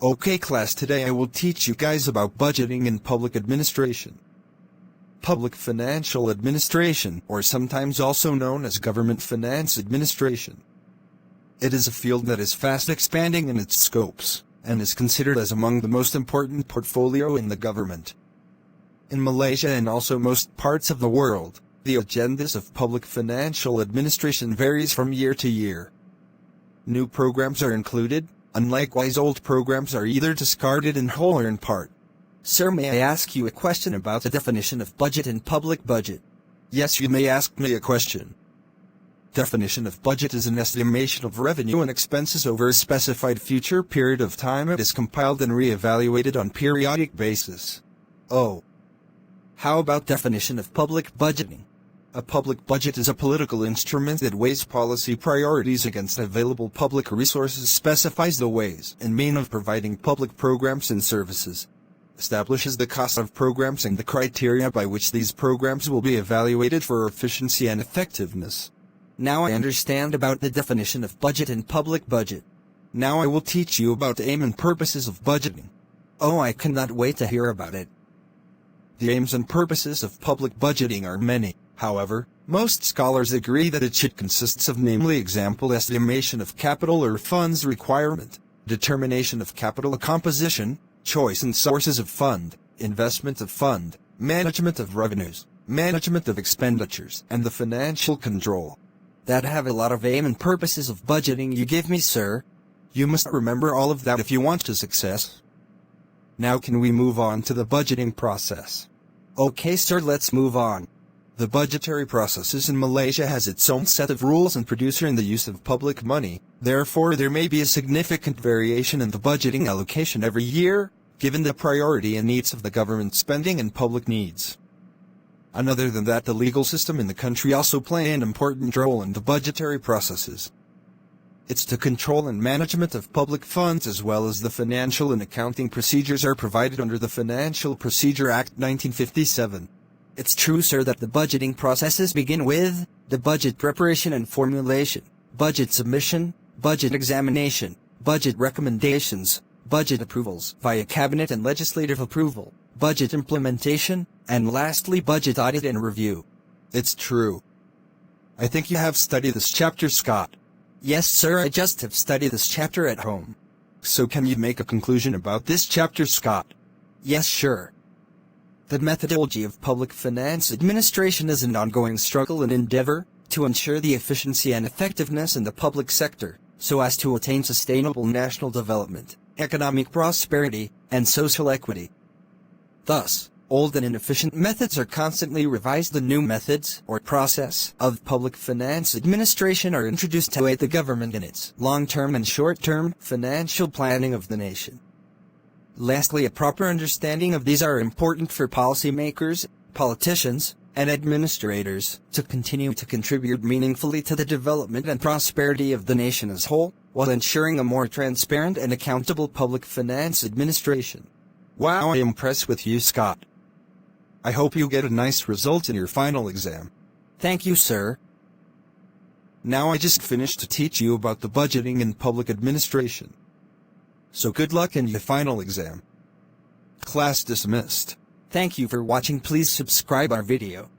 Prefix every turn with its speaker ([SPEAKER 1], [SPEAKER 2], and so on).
[SPEAKER 1] Okay class, today I will teach you guys about budgeting in public administration. Public financial administration, or sometimes also known as government finance administration. It is a field that is fast expanding in its scopes, and is considered as among the most important portfolio in the government. In Malaysia and also most parts of the world, the agendas of public financial administration varies from year to year. New programs are included, and likewise old programs are either discarded in whole or in part.
[SPEAKER 2] Sir, may I ask you a question about the definition of budget and public budget?
[SPEAKER 1] Yes, you may ask me a question. Definition of budget is an estimation of revenue and expenses over a specified future period of time. It is compiled and re-evaluated on periodic basis.
[SPEAKER 2] Oh. How about definition of public budgeting?
[SPEAKER 1] A public budget is a political instrument that weighs policy priorities against available public resources, specifies the ways and means of providing public programs and services, establishes the cost of programs and the criteria by which these programs will be evaluated for efficiency and effectiveness.
[SPEAKER 2] Now I understand about the definition of budget and public budget.
[SPEAKER 1] Now I will teach you about the aim and purposes of budgeting.
[SPEAKER 2] Oh, I cannot wait to hear about it.
[SPEAKER 1] The aims and purposes of public budgeting are many. However, most scholars agree that it should consist of namely example estimation of capital or funds requirement, determination of capital composition, choice and sources of fund, investment of fund, management of revenues, management of expenditures, and the financial control.
[SPEAKER 2] That have a lot of aim and purposes of budgeting you give me, sir.
[SPEAKER 1] You must remember all of that if you want to success. Now can we move on to the budgeting process?
[SPEAKER 2] Okay, sir, let's move on.
[SPEAKER 1] The budgetary process in Malaysia has its own set of rules and producer in the use of public money. Therefore, there may be a significant variation in the budgeting allocation every year, given the priority and needs of the government spending and public needs. And other than that, the legal system in the country also play an important role in the budgetary processes. It's the control and management of public funds as well as the financial and accounting procedures are provided under the Financial Procedure Act 1957.
[SPEAKER 2] It's true, sir, that the budgeting processes begin with the budget preparation and formulation, budget submission, budget examination, budget recommendations, budget approvals via cabinet and legislative approval, budget implementation, and lastly budget audit and review.
[SPEAKER 1] It's true. I think you have studied this chapter, Scott.
[SPEAKER 2] Yes, sir, I just have studied this chapter at home.
[SPEAKER 1] So can you make a conclusion about this chapter, Scott?
[SPEAKER 2] Yes, sure. The methodology of public finance administration is an ongoing struggle and endeavor to ensure the efficiency and effectiveness in the public sector, so as to attain sustainable national development, economic prosperity, and social equity. Thus, old and inefficient methods are constantly revised. The new methods or process of public finance administration are introduced to aid the government in its long-term and short-term financial planning of the nation. Lastly, a proper understanding of these are important for policymakers, politicians, and administrators to continue to contribute meaningfully to the development and prosperity of the nation as whole, while ensuring a more transparent and accountable public finance administration.
[SPEAKER 1] Wow, I am impressed with you, Scott. I hope you get a nice result in your final exam.
[SPEAKER 2] Thank you, sir.
[SPEAKER 1] Now I just finished to teach you about the budgeting in public administration. So good luck in your final exam. Class dismissed.
[SPEAKER 2] Thank you for watching. Please subscribe our video.